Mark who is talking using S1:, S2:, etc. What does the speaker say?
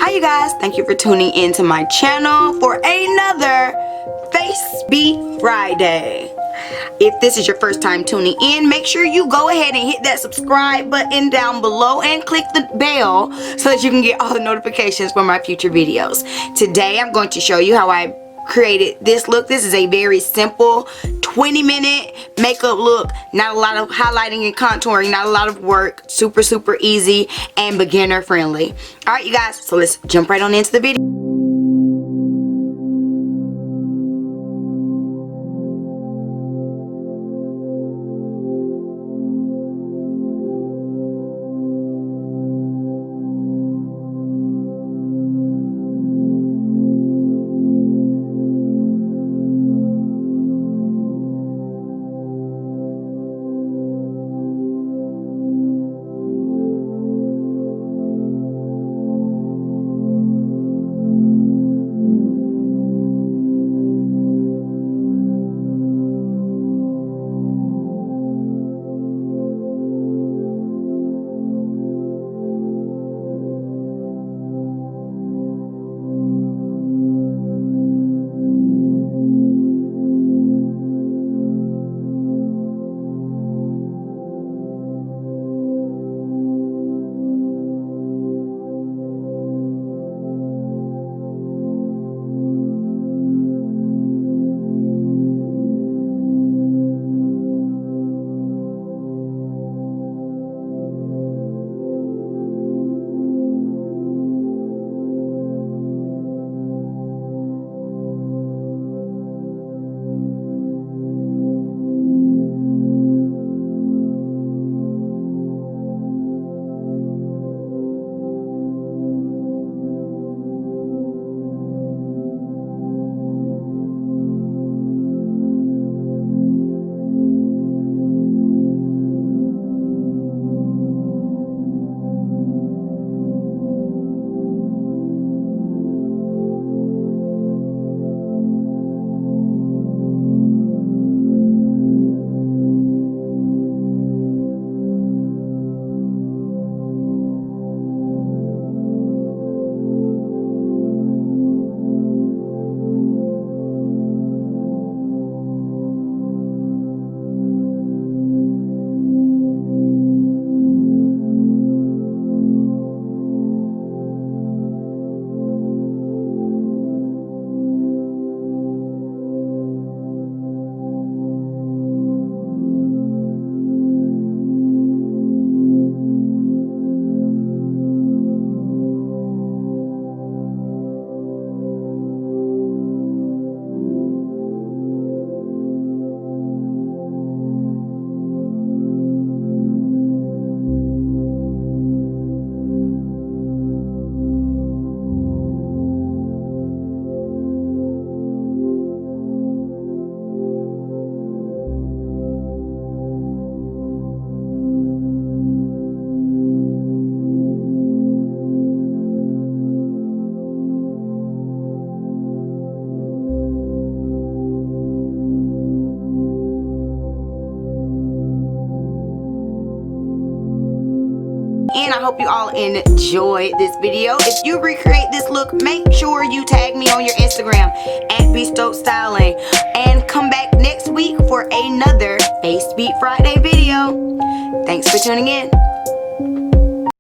S1: Hi you guys, thank you for tuning into my channel for another Face Beat Friday. If this is your first time tuning in, make sure you go ahead and hit that subscribe button down below and click the bell so that you can get all the notifications for my future videos. Today I'm going to show you how I created this look. This is a very simple 20-minute makeup look. Not a lot of highlighting and contouring, not a lot of work. Super easy and beginner friendly. Alright you guys, so let's jump right on into the video. And I hope you all enjoyed this video. If you recreate this look, make sure you tag me on your Instagram at @BeStokedStyling. And come back next week for another Face Beat Friday video. Thanks for tuning in.